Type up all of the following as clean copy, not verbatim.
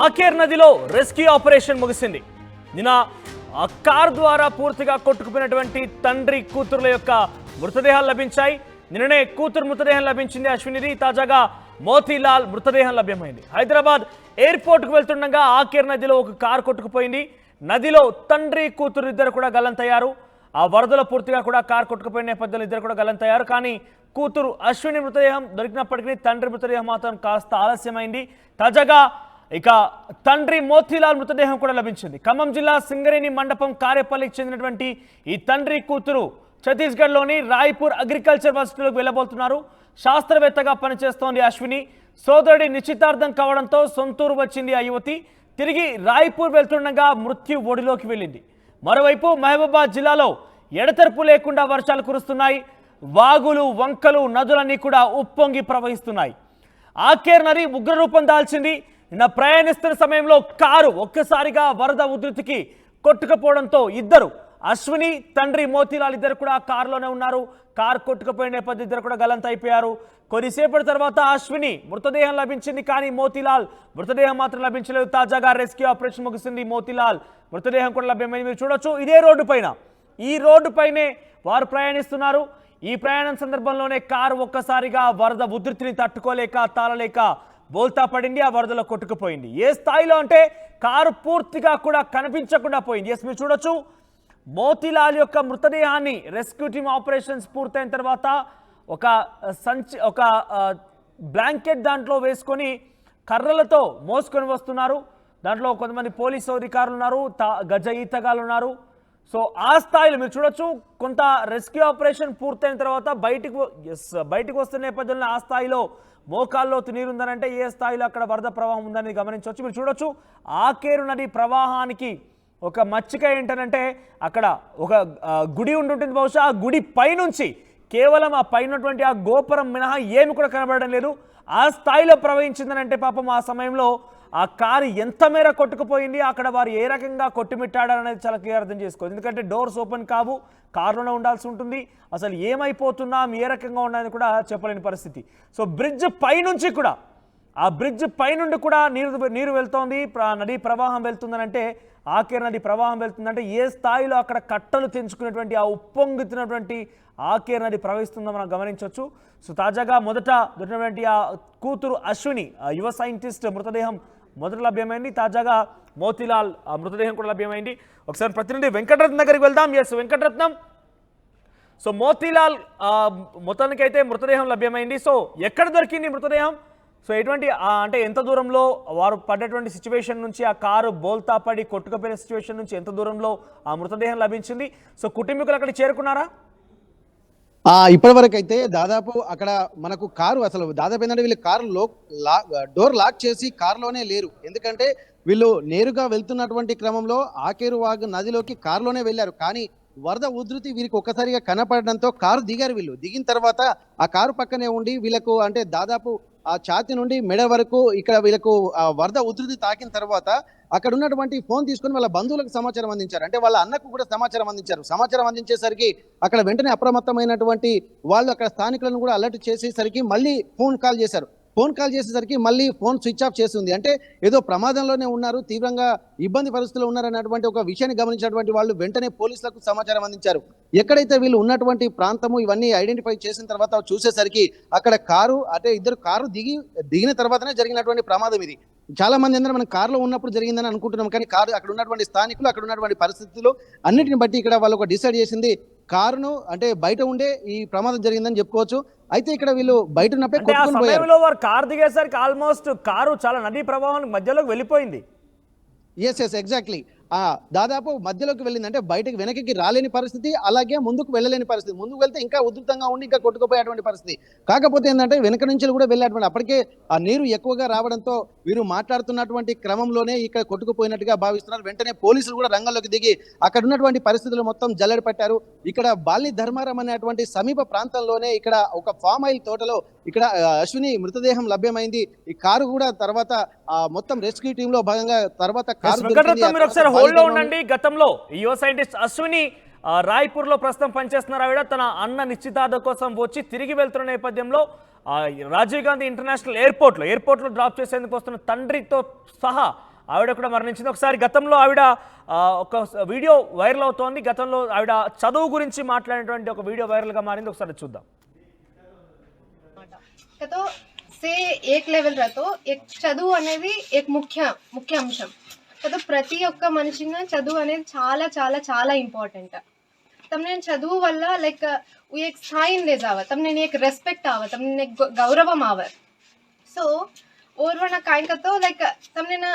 ఆకేర్ నదిలో rescue operation ముగిసింది. నిన్న ఆ కార్ ద్వారా పూర్తిగా కొట్టుకుపోయినటువంటి తండ్రి కూతురుల యొక్క మృతదేహాలు లభించాయి. నిన్ననే కూతురు మృతదేహం లభించింది అశ్వినిది. తాజాగా మోతీలాల్ మృతదేహం లభ్యమైంది. హైదరాబాద్ ఎయిర్పోర్ట్కు వెళ్తుండగా ఆకేర్ నదిలో ఒక కారు కొట్టుకుపోయింది. నదిలో తండ్రి కూతురు ఇద్దరు కూడా గల్లంతయ్యారు. ఆ వరదలో పూర్తిగా కూడా కారు కొట్టుకుపోయిన నేపథ్యంలో ఇద్దరు కూడా గల్లంతయ్యారు. కానీ కూతురు అశ్విని మృతదేహం దొరికినప్పటికీ తండ్రి మృతదేహం మాత్రం కాస్త ఆలస్యమైంది. తాజాగా ఇక తండ్రి మోతీలాల్ మృతదేహం కూడా లభించింది. ఖమ్మం జిల్లా సింగరేణి మండపం కారేపల్లికి చెందినటువంటి ఈ తండ్రి కూతురు ఛత్తీస్గఢ్లోని రాయ్పూర్ అగ్రికల్చర్ యూనివర్సిటీలోకి వెళ్ళబోతున్నారు. శాస్త్రవేత్తగా పనిచేస్తోంది అశ్విని. సోదరుడి నిశ్చితార్థం కావడంతో సొంతూరు వచ్చింది ఆ యువతి. తిరిగి రాయ్పూర్ వెళ్తుండగా మృత్యు ఒడిలోకి వెళ్ళింది. మరోవైపు మహబూబాబాద్ జిల్లాలో ఎడతెరపు లేకుండా వర్షాలు కురుస్తున్నాయి. వాగులు, వంకలు, నదులన్నీ కూడా ఉప్పొంగి ప్రవహిస్తున్నాయి. ఆకేర్ నది ఉగ్రరూపం దాల్చింది. నిన్న ప్రయాణిస్తున్న సమయంలో కారు ఒక్కసారిగా వరద ఉధృతికి కొట్టుకుపోవడంతో ఇద్దరు అశ్విని తండ్రి మోతీలాల్ ఇద్దరు కూడా కారులోనే ఉన్నారు. కారు కొట్టుకుపోయిన నేపథ్యం ఇద్దరు కూడా గల్లంత అయిపోయారు. కొద్దిసేపటి తర్వాత అశ్విని మృతదేహం లభించింది. కానీ మోతీలాల్ మృతదేహం మాత్రం లభించలేదు. తాజాగా రెస్క్యూ ఆపరేషన్ ముగిసింది. మోతీలాల్ మృతదేహం కూడా లభ్యమైంది. మీరు చూడొచ్చు, ఇదే రోడ్డు పైన ఈ రోడ్డు పైనే వారు ప్రయాణిస్తున్నారు. ఈ ప్రయాణం సందర్భంలోనే కారు ఒక్కసారిగా వరద ఉధృతిని తట్టుకోలేక తాళలేక బోల్తా పడింది. ఆ వరదలో కొట్టుకుపోయింది. ఏ స్థాయిలో అంటే కారు పూర్తిగా కూడా కనిపించకుండా పోయింది. ఎస్, మీరు చూడొచ్చు, మోతీలాల్ యొక్క మృతదేహాన్ని రెస్క్యూ టీమ్ ఆపరేషన్స్ పూర్తయిన తర్వాత ఒక బ్లాంకెట్ దాంట్లో వేసుకొని కర్రలతో మోసుకొని వస్తున్నారు. దాంట్లో కొంతమంది పోలీసు అధికారులు ఉన్నారు, గజ ఈతగాళ్ళు ఉన్నారు. సో ఆ స్థాయిలో మీరు చూడొచ్చు, కొంత రెస్క్యూ ఆపరేషన్ పూర్తయిన తర్వాత బయటికి వస్తున్న నేపథ్యంలో ఆ స్థాయిలో మోకాల్లో నీరుందనంటే ఏ స్థాయిలో అక్కడ వరద ప్రవాహం ఉందని గమనించవచ్చు. మీరు చూడొచ్చు, ఆకేరు నది ప్రవాహానికి ఒక మచ్చిక ఏంటనంటే అక్కడ ఒక గుడి ఉంటుంటుంది. బహుశా ఆ గుడి పైనుంచి కేవలం ఆ పైనటువంటి ఆ గోపురం మినహా ఏమి కూడా కనబడడం లేదు. ఆ స్థాయిలో ప్రవహించిందనంటే పాపం ఆ సమయంలో ఆ కారు ఎంత మేర కొట్టుకుపోయింది, అక్కడ వారు ఏ రకంగా కొట్టుమిట్టాడనేది చాలా క్లియర్ అర్థం చేసుకోవచ్చు. ఎందుకంటే డోర్స్ ఓపెన్ కావు, కారులోనే ఉండాల్సి ఉంటుంది. అసలు ఏమైపోతున్నాం, ఏ రకంగా ఉన్నది కూడా చెప్పలేని పరిస్థితి. సో బ్రిడ్జ్ పైనుంచి కూడా, ఆ బ్రిడ్జ్ పైనుండి కూడా నీరు వెళ్తోంది, నది ప్రవాహం వెళ్తుందనంటే, ఆకేర్ నది ప్రవాహం వెళ్తుందంటే ఏ స్థాయిలో అక్కడ కట్టలు తెంచుకునేటువంటి ఆ ఉప్పొంగుతున్నటువంటి ఆకేర్ నది ప్రవహిస్తుందో మనం గమనించవచ్చు. సో తాజాగా మొదట దొరికినటువంటి ఆ కూతురు అశ్విని, యువ సైంటిస్ట్ మృతదేహం మొదట లభ్యమైంది. తాజాగా మోతీలాల్ మృతదేహం కూడా లభ్యమైంది. ఒకసారి ప్రతినిధి వెంకటరత్నం దగ్గరికి వెళ్దాం. ఎస్ వెంకటరత్నం, సో మోతీలాల్ మొత్తానికైతే మృతదేహం లభ్యమైంది. సో ఎక్కడ దొరికింది మృతదేహం? సో ఎటువంటి అంటే ఎంత దూరంలో వారు పడ్డటువంటి సిచ్యువేషన్ నుంచి, ఆ కారు బోల్తా పడి కొట్టుకుపోయిన సిచ్యువేషన్ నుంచి ఎంత దూరంలో ఆ మృతదేహం లభించింది? సో కుటుంబీకులు అక్కడికి చేరుకున్నారా? ఇప్పటి వరకు అయితే దాదాపు అక్కడ మనకు కారు అసలు దాదాపు ఏంటంటే వీళ్ళు కారు డోర్ లాక్ చేసి కారులోనే లేరు. ఎందుకంటే వీళ్ళు నేరుగా వెళ్తున్నటువంటి క్రమంలో ఆకేరు వాగు నదిలోకి కారులోనే వెళ్ళారు. కానీ వరద ఉధృతి వీరికి ఒక్కసారిగా కనపడడంతో కారు దిగారు. వీళ్ళు దిగిన తర్వాత ఆ కారు పక్కనే ఉండి వీళ్ళకు అంటే దాదాపు ఆ ఛాతి నుండి మెడ వరకు ఇక్కడ వీళ్ళకు వరద ఉధృతి తాకిన తర్వాత అక్కడ ఉన్నటువంటి ఫోన్ తీసుకొని వాళ్ళ బంధువులకు సమాచారం అందించారు. అంటే వాళ్ళ అన్నకు కూడా సమాచారం అందించారు. సమాచారం అందించేసరికి అక్కడ వెంటనే అప్రమత్తమైనటువంటి వాళ్ళు అక్కడ స్థానికులను కూడా అలర్ట్ చేసేసరికి మళ్ళీ ఫోన్ కాల్ చేశారు. ఫోన్ కాల్ చేసేసరికి మళ్ళీ ఫోన్ స్విచ్ ఆఫ్ చేస్తుంది. అంటే ఏదో ప్రమాదంలోనే ఉన్నారు, తీవ్రంగా ఇబ్బంది పరిస్థితుల్లో ఉన్నారన్నటువంటి ఒక విషయాన్ని గమనించినటువంటి వాళ్ళు వెంటనే పోలీసులకు సమాచారం అందించారు. ఎక్కడైతే వీళ్ళు ఉన్నటువంటి ప్రాంతము ఇవన్నీ ఐడెంటిఫై చేసిన తర్వాత చూసేసరికి అక్కడ కారు అంటే ఇద్దరు కారు దిగిన తర్వాతనే జరిగినటువంటి ప్రమాదం ఇది. చాలా మంది అందరూ మనం కారులో ఉన్నప్పుడు జరిగిందని అనుకుంటున్నాం. కానీ కారు అక్కడ ఉన్నటువంటి స్థానికులు అక్కడ ఉన్నటువంటి పరిస్థితులు అన్నిటిని బట్టి ఇక్కడ వాళ్ళు ఒక డిసైడ్ చేసింది కారును అంటే బయట ఉండే ఈ ప్రమాదం జరిగిందని చెప్పుకోవచ్చు. అయితే ఇక్కడ వీళ్ళు బయట ఉన్నప్పుడే కొట్టుకొని పోయారు. వారు కారు దిగేసరికి ఆల్మోస్ట్ కారు చాలా నదీ ప్రవాహం మధ్యలోకి వెళ్ళిపోయింది. Yes exactly. దాదాపు మధ్యలోకి వెళ్ళింది. అంటే బయటకు వెనక్కి రాలేని పరిస్థితి, అలాగే ముందుకు వెళ్ళలేని పరిస్థితి. ముందుకు వెళ్తే ఇంకా ఉధృతంగా ఉండి ఇంకా కొట్టుకుపోయేటువంటి పరిస్థితి. కాకపోతే ఏంటంటే వెనక నుంచి కూడా వెళ్ళేటువంటి అప్పటికే ఆ నీరు ఎక్కువగా రావడంతో వీరు మాట్లాడుతున్నటువంటి క్రమంలోనే ఇక్కడ కొట్టుకుపోయినట్టుగా భావిస్తున్నారు. వెంటనే పోలీసులు కూడా రంగంలోకి దిగి అక్కడ ఉన్నటువంటి పరిస్థితులు మొత్తం జల్లెడ పట్టారు. ఇక్కడ బాల్ని ధర్మారం అనేటువంటి సమీప ప్రాంతంలోనే ఇక్కడ ఒక ఫామ్ ఆయిల్ తోటలో ఇక్కడ అశ్విని మృతదేహం లభ్యమైంది. ఈ కారు కూడా తర్వాత మొత్తం రెస్క్యూ టీమ్ లో భాగంగా తర్వాత కారు ఉండండి. గతంలో యువ సైంటిస్ట్ అశ్విని రాయ్పూర్ లో ప్రస్తుతం పనిచేస్తున్నారు. ఆవిడ తన అన్న నిశ్చితార్థం కోసం వచ్చి తిరిగి వెళ్తున్న నేపథ్యంలో రాజీవ్ గాంధీ ఇంటర్నేషనల్ ఎయిర్పోర్ట్ లో డ్రాప్ చేసేందుకు వస్తున్న తండ్రితో సహా ఆవిడ కూడా మరణించింది. ఒకసారి గతంలో ఆవిడ ఒక వీడియో వైరల్ అవుతోంది. గతంలో ఆవిడ చదువు గురించి మాట్లాడినటువంటి ఒక వీడియో వైరల్గా మారింది. ఒకసారి చూద్దాం. तो से एक लेवल रहतो एक చదువు అనేది एक ముఖ్య అంశం కదా. ప్రతి ఒక్క మనిషిగా చదువు అనేది చాలా చాలా చాలా ఇంపాर्टंट. તમને చదువు వల్ల લાઈક એક સ્થાઈ ले जाव, તમને एक रेस्पेक्ट आव, તમને एक गौरवम आव. सो और वना काय करतो लाईक તમને ना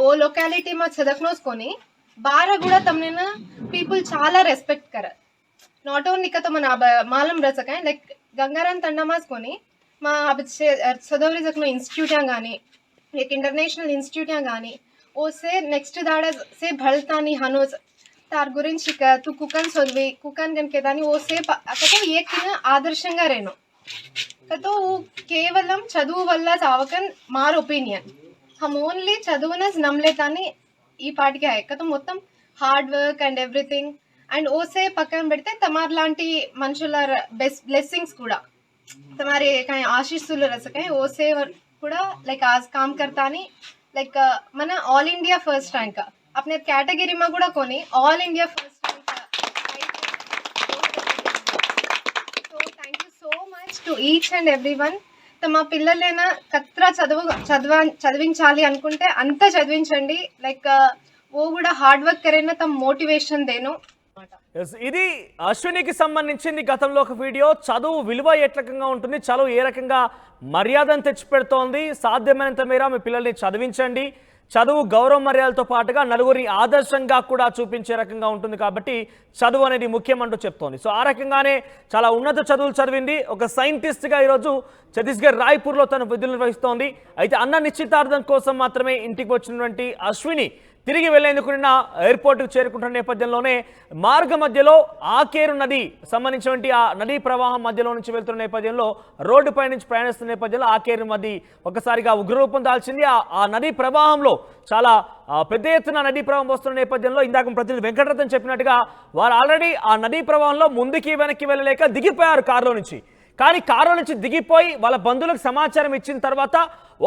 वो लोकॅलिटी માં చదకనోస్ కొని బార కూడా તમને ना पीपल చాలా రెస్పెక్ట్ కర. నాట్ ఓన్లీ का तो మన मालम रह सकाय लाईक गंगाराम तंडामास कोणी मा सदवरी जखनो इन्स्टिट्यूट गानी एक इंटरनेशनल इन्स्टिट्यूट गानी ओसे नेक्स्ट दाड़ा से भळतानी हनोज तार गुరించి तू कुकन सोदवी कुकन गनके दानी ओसे अतो एक आदर्शंगा रेनो कतो केवलम చదువు వల్ల చావకన్ मार ओपिनियन हम ओनली చదువునస్ నమ్లేతాని ఈ పాటికి आहे कतो మొత్తం hard work and everything and ఓసే పక్కన పెడితే తమార్ లాంటి మనుషుల బ్లెస్సింగ్స్ కూడా तुम्हारे कहीं आशीषुలు रसकाय ओसे కూడా लाइक आज काम करतानी लाइक మన ऑल इंडिया फर्स्ट रैंक अपने कैटेगरी में కూడా कोनी all India first rank. So thank you so much to each and everyone. తమ పిల్లలైనా కత్రా చదివించాలి అనుకుంటే అంత చదివించండి. లైక్ वो కూడా హార్డ్ వర్క్ కరేనా తమ మోటివేషన్ దేను. ఇది అశ్వినికి సంబంధించింది. గతంలో ఒక వీడియో చదువు విలువ ఏ రకంగా ఉంటుంది, చదువు ఏ రకంగా మర్యాదను తెచ్చిపెడుతోంది, సాధ్యమైనంత మేర మీ పిల్లల్ని చదివించండి, చదువు గౌరవ మర్యాదలతో పాటుగా నలుగురిని ఆదర్శంగా కూడా చూపించే రకంగా ఉంటుంది కాబట్టి చదువు అనేది ముఖ్యమంటూ చెప్తోంది. సో ఆ రకంగానే చాలా ఉన్నత చదువులు చదివింది. ఒక సైంటిస్ట్గా ఈరోజు ఛత్తీస్గఢ్ రాయ్పూర్లో తన విధులు నిర్వహిస్తోంది. అయితే అన్న నిశ్చితార్థం కోసం మాత్రమే ఇంటికి వచ్చినటువంటి అశ్విని తిరిగి వెళ్లేందుకు నిన్న ఎయిర్పోర్ట్కు చేరుకుంటున్న నేపథ్యంలోనే మార్గ మధ్యలో ఆకేరు నది సంబంధించినటువంటి ఆ నదీ ప్రవాహం మధ్యలో నుంచి వెళ్తున్న నేపథ్యంలో రోడ్డుపై నుంచి ప్రయాణిస్తున్న నేపథ్యంలో ఆకేరు నది ఒకసారిగా ఉగ్రరూపం దాల్చింది. ఆ నదీ ప్రవాహంలో చాలా పెద్ద ఎత్తున నదీ ప్రవాహం వస్తున్న నేపథ్యంలో ఇందాక ప్రతినిధి వెంకటరత్నం చెప్పినట్టుగా వారు ఆల్రెడీ ఆ నదీ ప్రవాహంలో ముందుకి వెనక్కి వెళ్ళలేక దిగిపోయారు కారులో నుంచి. కానీ కారులో నుంచి దిగిపోయి వాళ్ళ బంధువులకు సమాచారం ఇచ్చిన తర్వాత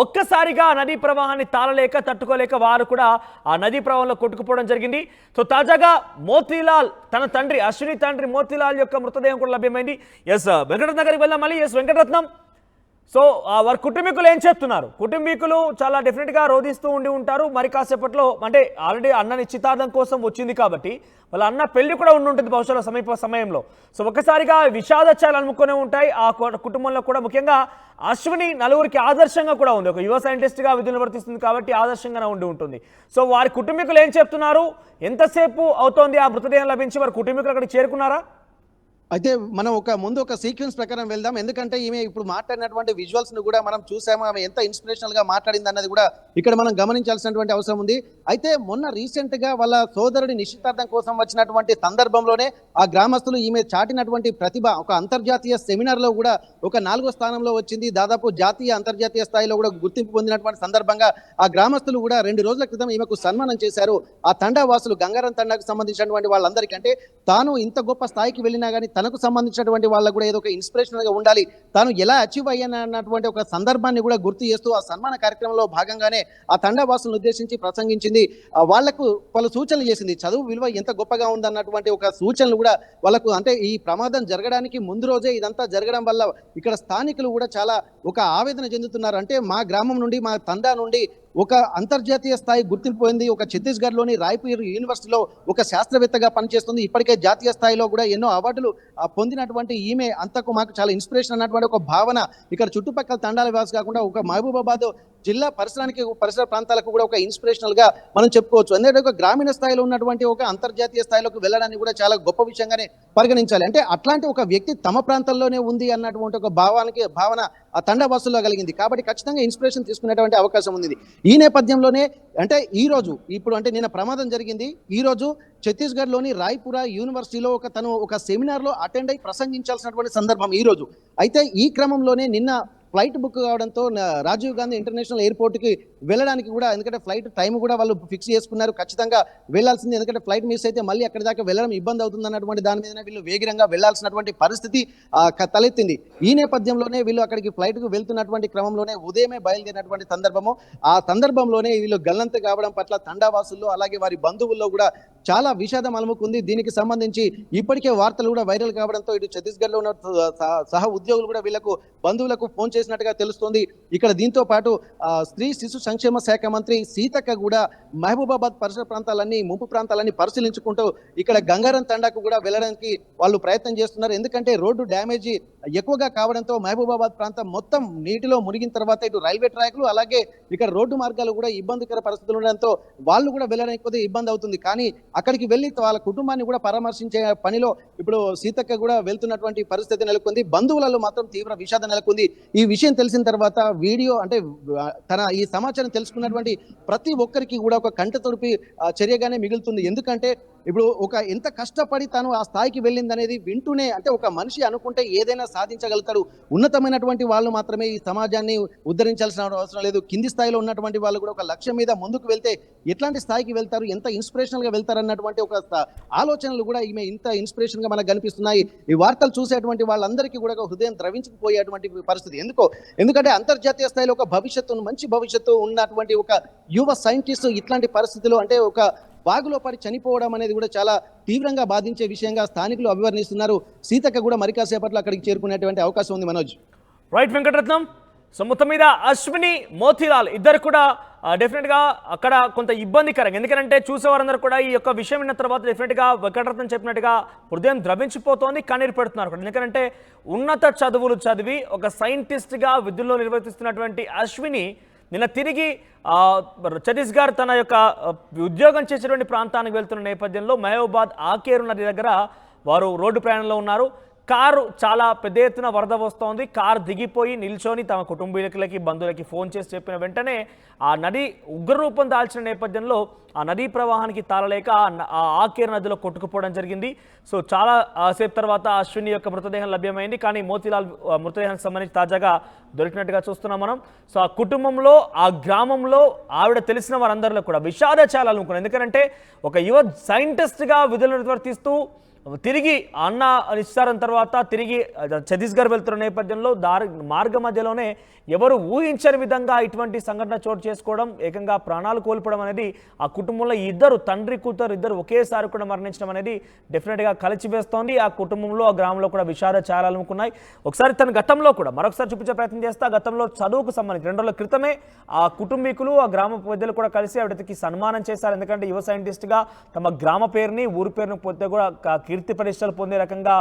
ఒక్కసారిగా నదీ ప్రవాహాన్ని తాళలేక తట్టుకోలేక వారు కూడా ఆ నదీ ప్రవాహంలో కొట్టుకుపోవడం జరిగింది. సో తాజాగా మోతీలాల్ తన తండ్రి అశ్విని తండ్రి మోతీలాల్ యొక్క మృతదేహం కూడా లభ్యమైంది. ఎస్ వెంకటరత్నం గారికి వెళ్దాం మళ్ళీ. ఎస్ వెంకటరత్నం, సో వారి కుటుంబీకులు ఏం చెప్తున్నారు? కుటుంబీకులు చాలా డెఫినెట్గా రోధిస్తూ ఉండి ఉంటారు. మరి కాసేపట్లో అంటే ఆల్రెడీ అన్న నిశ్చితార్థం కోసం వచ్చింది కాబట్టి వాళ్ళ అన్న పెళ్లి కూడా ఉండి ఉంటుంది బహుశా సమీప సమయంలో. సో ఒక్కసారిగా విషాదచ్చాలు అనుకునే ఉంటాయి ఆ కుటుంబంలో కూడా. ముఖ్యంగా అశ్విని నలుగురికి ఆదర్శంగా కూడా ఉంది. ఒక యువ సైంటిస్ట్గా విధులు నిర్వర్తిస్తుంది కాబట్టి ఆదర్శంగానే ఉండి ఉంటుంది. సో వారి కుటుంబీకులు ఏం చెప్తున్నారు? ఎంతసేపు అవుతోంది ఆ మృతదేహం లభించి? వారి కుటుంబీకులు అక్కడికి చేరుకున్నారా? అయితే మనం ముందు ఒక సీక్వెన్స్ ప్రకారం వెళ్దాం. ఎందుకంటే ఈమె ఇప్పుడు మాట్లాడినటువంటి విజువల్స్ ను కూడా మనం చూసాము. ఆమె ఎంత ఇన్స్పిరేషనల్ గా మాట్లాడింది అన్నది కూడా ఇక్కడ మనం గమనించాల్సినటువంటి అవసరం ఉంది. అయితే మొన్న రీసెంట్ గా వాళ్ళ సోదరుడి నిశ్చితార్థం కోసం వచ్చినటువంటి సందర్భంలోనే ఆ గ్రామస్తులు ఈమె చాటినటువంటి ప్రతిభ ఒక అంతర్జాతీయ సెమినార్ లో కూడా ఒక 4వ స్థానంలో వచ్చింది. దాదాపు జాతీయ అంతర్జాతీయ స్థాయిలో కూడా గుర్తింపు పొందినటువంటి సందర్భంగా ఆ గ్రామస్తులు కూడా 2 రోజుల క్రితం ఈమెకు సన్మానం చేశారు. ఆ తండా వాసులు గంగారం తండాకు సంబంధించినటువంటి వాళ్ళందరికీ, అంటే తాను ఇంత గొప్ప స్థాయికి వెళ్ళినా కానీ తనకు సంబంధించినటువంటి వాళ్ళకు కూడా ఏదో ఒక ఇన్స్పిరేషనల్ గా ఉండాలి, తాను ఎలా అచీవ్ అయ్యానన్నటువంటి ఒక సందర్భాన్ని కూడా గుర్తు చేస్తూ ఆ సన్మాన కార్యక్రమంలో భాగంగానే ఆ తండావాసులను ఉద్దేశించి ప్రసంగించింది. వాళ్లకు పలు సూచనలు చేసింది. చదువు విలువ ఎంత గొప్పగా ఉందన్నటువంటి ఒక సూచనలు కూడా వాళ్ళకు, అంటే ఈ ప్రమాదం జరగడానికి ముందు రోజే ఇదంతా జరగడం వల్ల ఇక్కడ స్థానికులు కూడా చాలా ఒక ఆవేదన చెందుతున్నారు. అంటే మా గ్రామం నుండి మా తండా నుండి ఒక అంతర్జాతీయ స్థాయి గుర్తింపు పొంది ఒక ఛత్తీస్గఢ్లోని రాయ్పూర్ యూనివర్సిటీలో ఒక శాస్త్రవేత్తగా పనిచేస్తుంది. ఇప్పటికే జాతీయ స్థాయిలో కూడా ఎన్నో అవార్డులు పొందినటువంటి ఈమె అంతకు మాకు చాలా ఇన్స్పిరేషన్ అన్నటువంటి ఒక భావన ఇక్కడ చుట్టుపక్కల తండాల వాసి కాకుండా ఒక మహబూబాబాద్ జిల్లా పరిసర ప్రాంతాలకు కూడా ఒక ఇన్స్పిరేషనల్ గా మనం చెప్పుకోవచ్చు. ఎందుకంటే ఒక గ్రామీణ స్థాయిలో ఉన్నటువంటి ఒక అంతర్జాతీయ స్థాయిలోకి వెళ్ళడానికి కూడా చాలా గొప్ప విషయంగానే పరిగణించాలి. అంటే అట్లాంటి ఒక వ్యక్తి తమ ప్రాంతంలోనే ఉంది అన్నటువంటి ఒక భావన ఆ తండావాసుల్లో కలిగింది. కాబట్టి ఖచ్చితంగా ఇన్స్పిరేషన్ తీసుకునేటువంటి అవకాశం ఉంది. ఈ నేపథ్యంలోనే అంటే ఈ రోజు ఇప్పుడు అంటే నిన్న ప్రమాదం జరిగింది. ఈ రోజు ఛత్తీస్గఢ్లోని రాయ్పురా యూనివర్సిటీలో తను ఒక సెమినార్ లో అటెండ్ అయి ప్రసంగించాల్సినటువంటి సందర్భం ఈ రోజు. అయితే ఈ క్రమంలోనే నిన్న ఫ్లైట్ బుక్ కావడంతో రాజీవ్ గాంధీ ఇంటర్నేషనల్ ఎయిర్పోర్ట్ కి వెళ్ళడానికి కూడా, ఎందుకంటే ఫ్లైట్ టైం కూడా వాళ్ళు ఫిక్స్ చేసుకున్నారు, ఖచ్చితంగా వెళ్లాల్సింది, ఎందుకంటే ఫ్లైట్ మిస్ అయితే మళ్ళీ అక్కడి దాకా వెళ్ళడం ఇబ్బంది అవుతుంది అన్నటువంటి దాని మీద వీళ్ళు వేగిరంగా వెళ్లాల్సినటువంటి పరిస్థితి తలెత్తింది. ఈ నేపథ్యంలోనే వీళ్ళు అక్కడికి ఫ్లైట్ కు వెళ్తున్నటువంటి క్రమంలోనే ఉదయమే బయలుదేరినటువంటి సందర్భము, ఆ సందర్భంలోనే వీళ్ళు గల్లంత కావడం పట్ల తండావాసుల్లో అలాగే వారి బంధువుల్లో కూడా చాలా విషాదం అలుముకుంది. దీనికి సంబంధించి ఇప్పటికే వార్తలు కూడా వైరల్ కావడంతో ఇటు ఛత్తీస్గఢ్ లో ఉన్న సహ ఉద్యోగులు కూడా వీళ్ళకు బంధువులకు ఫోన్ చేసినట్టుగా తెలుస్తోంది. ఇక్కడ దీంతో పాటు స్త్రీ శిశు సంక్షేమ శాఖ మంత్రి సీతక్క కూడా మహబూబాబాద్ పరిసర ప్రాంతాలన్నీ, ముంపు ప్రాంతాలన్నీ పరిశీలించుకుంటూ ఇక్కడ గంగారం తండాకు కూడా వెళ్ళడానికి వాళ్ళు ప్రయత్నం చేస్తున్నారు. ఎందుకంటే రోడ్డు డ్యామేజీ ఎక్కువగా కావడంతో మహబూబాబాద్ ప్రాంతం మొత్తం నీటిలో మునిగిన తర్వాత ఇటు రైల్వే ట్రాక్లు అలాగే ఇక్కడ రోడ్డు మార్గాలు కూడా ఇబ్బందికర పరిస్థితులు ఉండడంతో వాళ్ళు కూడా వెళ్ళడానికి కొద్దిగా ఇబ్బంది అవుతుంది. కానీ అక్కడికి వెళ్ళి వాళ్ళ కుటుంబాన్ని కూడా పరామర్శించే పనిలో ఇప్పుడు సీతక్క కూడా వెళ్తున్నటువంటి పరిస్థితి నెలకొంది. బంధువులలో మాత్రం తీవ్ర విషాదం నెలకొంది. ఈ విషయం తెలిసిన తర్వాత వీడియో అంటే తన ఈ సమాచారం తెలుసుకున్నటువంటి ప్రతి ఒక్కరికి కూడా ఒక కంట తొడిపి చర్యగానే మిగులుతుంది. ఎందుకంటే ఇప్పుడు ఒక ఎంత కష్టపడి తాను ఆ స్థాయికి వెళ్ళింది అనేది వింటూనే, అంటే ఒక మనిషి అనుకుంటే ఏదైనా సాధించగలుగుతాడు, ఉన్నతమైనటువంటి వాళ్ళు మాత్రమే ఈ సమాజాన్ని ఉద్ధరించాల్సిన అవసరం లేదు, కింది స్థాయిలో ఉన్నటువంటి వాళ్ళు కూడా ఒక లక్ష్యం మీద ముందుకు వెళ్తే ఎట్లాంటి స్థాయికి వెళ్తారు, ఎంత ఇన్స్పిరేషనల్ గా వెళ్తారు అన్నటువంటి ఒక ఆలోచనలు కూడా ఈమె ఇంత ఇన్స్పిరేషన్ గా మనకు కనిపిస్తున్నాయి. ఈ వార్తలు చూసేటువంటి వాళ్ళందరికీ కూడా హృదయం ద్రవించుకుపోయేటువంటి పరిస్థితి. ఎందుకంటే అంతర్జాతీయ స్థాయిలో ఒక భవిష్యత్తు, మంచి భవిష్యత్తు ఉన్నటువంటి ఒక యువ సైంటిస్ట్ ఇట్లాంటి పరిస్థితులు, అంటే ఒక బాగులో పడి చనిపోవడం అనేది కూడా చాలా తీవ్రంగా బాధించే విషయంగా స్థానికులు అభివర్ణిస్తున్నారు. సీతక్క కూడా మరి కాసేపట్లో అక్కడికి చేరుకునేటువంటి అవకాశం ఉంది. మనోజ్. రైట్ వెంకటరత్నం. సో మొత్తం మీద అశ్విని, మోతీలాల్ ఇద్దరు కూడా డెఫినెట్గా అక్కడ కొంత ఇబ్బందికరంగా, ఎందుకంటే చూసేవారందరూ కూడా ఈ యొక్క విషయం విన్న తర్వాత డెఫినెట్గా వెంకటరత్నం చెప్పినట్టుగా హృదయం ద్రవించిపోతోంది, కన్నీరు పెడుతున్నారు కూడా. ఎందుకంటే ఉన్నత చదువులు చదివి ఒక సైంటిస్ట్గా విధుల్లో నిర్వర్తిస్తున్నటువంటి అశ్విని నిన్న తిరిగి ఛత్తీస్గఢ్ తన యొక్క ఉద్యోగం చేసేటువంటి ప్రాంతానికి వెళ్తున్న నేపథ్యంలో మహబూబాబాద్ ఆకేరు నది దగ్గర వారు రోడ్డు ప్రయాణంలో ఉన్నారు. కారు చాలా పెద్ద ఎత్తున వరద వస్తోంది. కారు దిగిపోయి నిల్చొని తమ కుటుంబీకులకి, బంధువులకి ఫోన్ చేసి చెప్పిన వెంటనే ఆ నది ఉగ్రరూపం దాల్చిన నేపథ్యంలో ఆ నదీ ప్రవాహానికి తాళలేక ఆ ఆకేరు నదిలో కొట్టుకుపోవడం జరిగింది. సో చాలా సేపు తర్వాత అశ్విని యొక్క మృతదేహం లభ్యమైంది. కానీ మోతీలాల్ మృతదేహానికి సంబంధించి తాజాగా దొరికినట్టుగా చూస్తున్నాం మనం. సో ఆ కుటుంబంలో, ఆ గ్రామంలో ఆవిడ తెలిసిన వారందరిలో కూడా విషాద ఛాయలు అనుకున్నాం. ఎందుకంటే ఒక యువ సైంటిస్ట్గా విధులు నిర్వర్తిస్తూ తిరిగి అన్న నిశ్చారం తర్వాత తిరిగి ఛత్తీస్గఢ్ వెళ్తున్న నేపథ్యంలో మార్గ మధ్యలోనే ఎవరు ఊహించని విధంగా ఇటువంటి సంఘటన చోటు చేసుకోవడం, ఏకంగా ప్రాణాలు కోల్పోవడం అనేది ఆ కుటుంబంలో ఇద్దరు తండ్రి కూతురు ఇద్దరు ఒకేసారి కూడా మరణించడం అనేది డెఫినెట్గా కలిచివేస్తోంది. ఆ కుటుంబంలో, ఆ గ్రామంలో కూడా విషాద ఛాయలు అలుముకున్నాయి. ఒకసారి తన గతంలో కూడా మరొకసారి చూపించే ప్రయత్నం చేస్తా. గతంలో చదువుకు సంబంధించి 2 రోజుల క్రితమే ఆ కుటుంబీకులు, ఆ గ్రామ పెద్దలు కూడా కలిసి ఆవిడకి సన్మానం చేశారు. ఎందుకంటే యువ సైంటిస్ట్గా తమ గ్రామ పేరుని, ఊరి పేరుని పొందే కూడా కీర్తి ప్రతిష్టలు పొందే రకంగా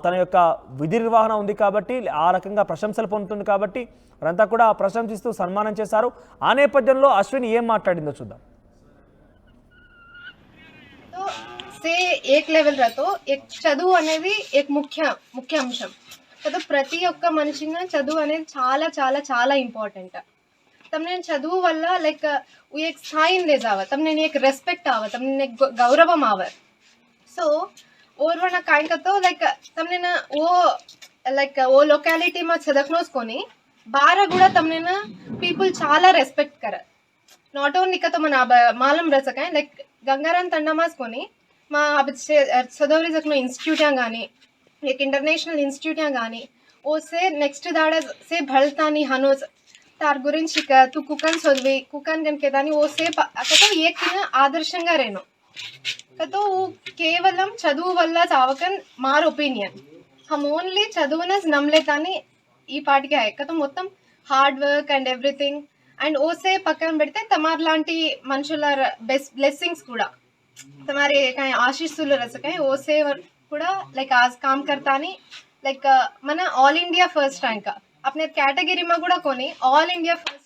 తన యొక్క విధి నిర్వహణ ఉంది కాబట్టి, ఆ రకంగా ప్రశంసలు పొందుతుంది కాబట్టి వారంతా కూడా ప్రశంసిస్తూ సన్మానం చేశారు. ఆ నేపథ్యంలో అశ్విని ఏం మాట్లాడిందో చూద్దాం. से एक लेवल रहतो एक చదువు అనేది एक ముఖ్య అంశం కదా. ప్రతి ఒక్క మనిషిగా చదువు అనేది చాలా చాలా చాలా इंपॉर्टेंट. તમને చదువు వల్ల લાઈક એક સ્થાઈ ले जाव, તમને एक रेस्पेक्ट आव, તમને एक गौरवम आव. सो और वना काय करतो लाईक તમને ना वो लोकॅलिटी માં છદકનોસ કોની బార కూడా તમને ना पीपल చాలా రెస్పెక్ట్ కర. నాట్ ఓన్లీ का तो మన मालम रह सकाय लाईक गंगाराम तंडामास कोनी మా सदवरी जखनो इंस्टिट्यूट गानी एक इंटरनेशनल इंस्टिट्यूट गानी ओसे नेक्स्ट दाड़ा से भलतानी हनोज तार गुరించి तू कुकन चदवी कुकन गनके दानी ओसे तो एक आदर्शंगा रेनो तो केवलम చదువు వల్ల చావకన్ मार ओपिनियन हम ओनली చదువునస్ నమ్లేతాని ఈ పాటికి ఆయక तो మొత్తం hard work and everything and ఓసే పక్కన పెడితే తమార్ లాంటి మనుషుల బ్లెస్సింగ్స్ కూడా तुम्हारे कहीं आशीषुल रह सके ओसे पूरा लाइक आज काम करता नहीं लाइक मन ऑल इंडिया फर्स्ट रैंक अपने कैटेगरी में कोनी ऑल इंडिया फर्स्ट